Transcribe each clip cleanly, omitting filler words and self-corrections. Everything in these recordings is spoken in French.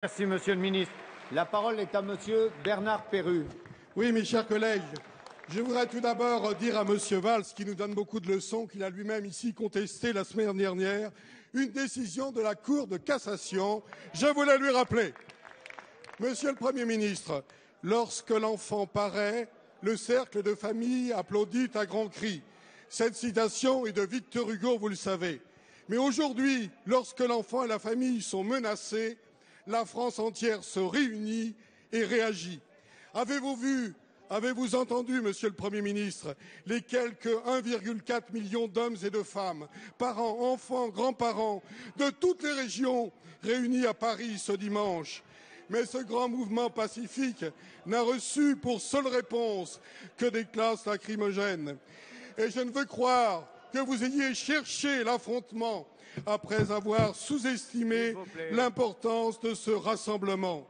Merci, Monsieur le ministre. La parole est à Monsieur Bernard Perrut. Oui, mes chers collègues, je voudrais tout d'abord dire à Monsieur Valls, qui nous donne beaucoup de leçons, qu'il a lui-même ici contesté la semaine dernière une décision de la Cour de cassation. Je voulais lui rappeler. Monsieur le Premier ministre, lorsque l'enfant paraît, le cercle de famille applaudit à grands cris. Cette citation est de Victor Hugo, vous le savez. Mais aujourd'hui, lorsque l'enfant et la famille sont menacés, la France entière se réunit et réagit. Avez-vous entendu, Monsieur le Premier ministre, les quelques 1,4 million d'hommes et de femmes, parents, enfants, grands-parents, de toutes les régions réunis à Paris ce dimanche? Mais ce grand mouvement pacifique n'a reçu pour seule réponse que des classes lacrymogènes. Et je ne veux croire que vous ayez cherché l'affrontement après avoir sous-estimé l'importance de ce rassemblement.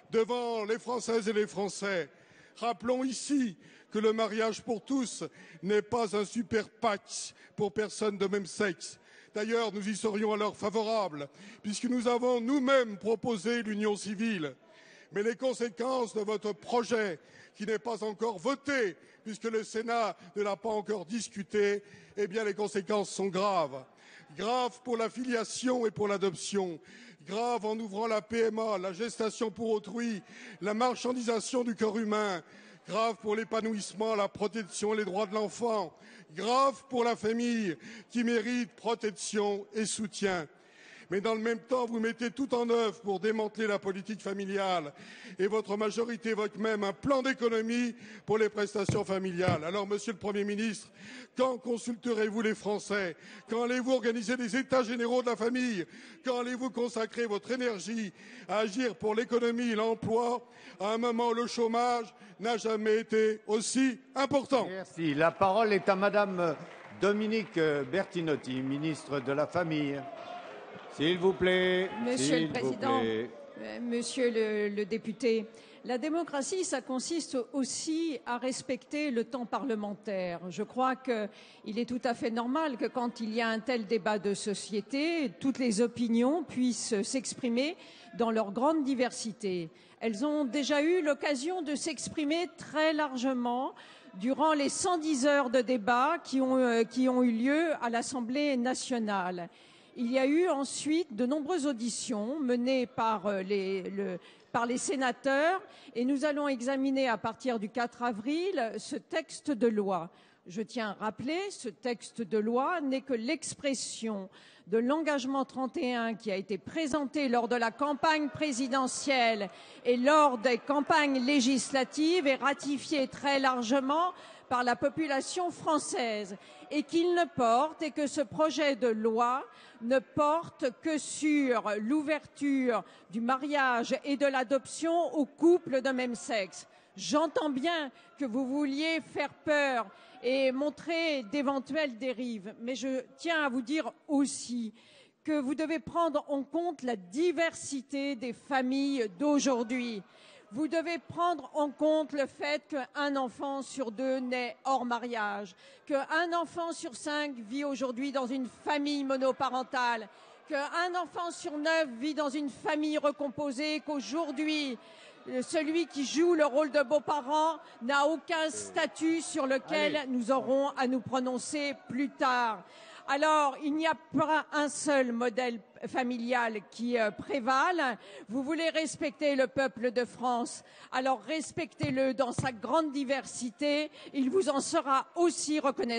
Devant les Françaises et les Français, rappelons ici que le mariage pour tous n'est pas un super pacte pour personnes de même sexe. D'ailleurs, nous y serions alors favorables, puisque nous avons nous-mêmes proposé l'union civile. Mais les conséquences de votre projet, qui n'est pas encore voté, puisque le Sénat ne l'a pas encore discuté, eh bien les conséquences sont graves. Graves pour la filiation et pour l'adoption. Grave en ouvrant la PMA, la gestation pour autrui, la marchandisation du corps humain. Grave pour l'épanouissement, la protection et les droits de l'enfant. Grave pour la famille qui mérite protection et soutien. Mais dans le même temps, vous mettez tout en œuvre pour démanteler la politique familiale. Et votre majorité évoque même un plan d'économie pour les prestations familiales. Alors, Monsieur le Premier ministre, quand consulterez-vous les Français? Quand allez-vous organiser des états généraux de la famille? Quand allez-vous consacrer votre énergie à agir pour l'économie et l'emploi à un moment où le chômage n'a jamais été aussi important? Merci. La parole est à Madame Dominique Bertinotti, ministre de la Famille. S'il vous plaît. Monsieur le Président, Monsieur le député, la démocratie, ça consiste aussi à respecter le temps parlementaire. Je crois qu'il est tout à fait normal que quand il y a un tel débat de société, toutes les opinions puissent s'exprimer dans leur grande diversité. Elles ont déjà eu l'occasion de s'exprimer très largement durant les 110 heures de débat qui ont eu lieu à l'Assemblée nationale. Il y a eu ensuite de nombreuses auditions menées par les sénateurs et nous allons examiner à partir du 4 avril ce texte de loi. Je tiens à rappeler, ce texte de loi n'est que l'expression de l'engagement 31 qui a été présenté lors de la campagne présidentielle et lors des campagnes législatives et ratifié très largement par la population française et qu'il ne porte et que ce projet de loi ne porte que sur l'ouverture du mariage et de l'adoption aux couples de même sexe. J'entends bien que vous vouliez faire peur et montrer d'éventuelles dérives, mais je tiens à vous dire aussi que vous devez prendre en compte la diversité des familles d'aujourd'hui. Vous devez prendre en compte le fait qu'un enfant sur 2 naît hors mariage, qu'un enfant sur 5 vit aujourd'hui dans une famille monoparentale, qu'un enfant sur 9 vit dans une famille recomposée, qu'aujourd'hui, celui qui joue le rôle de beau-parent n'a aucun statut sur lequel nous aurons à nous prononcer plus tard. Alors, il n'y a pas un seul modèle familial qui prévale. Vous voulez respecter le peuple de France, alors respectez-le dans sa grande diversité. Il vous en sera aussi reconnaissant.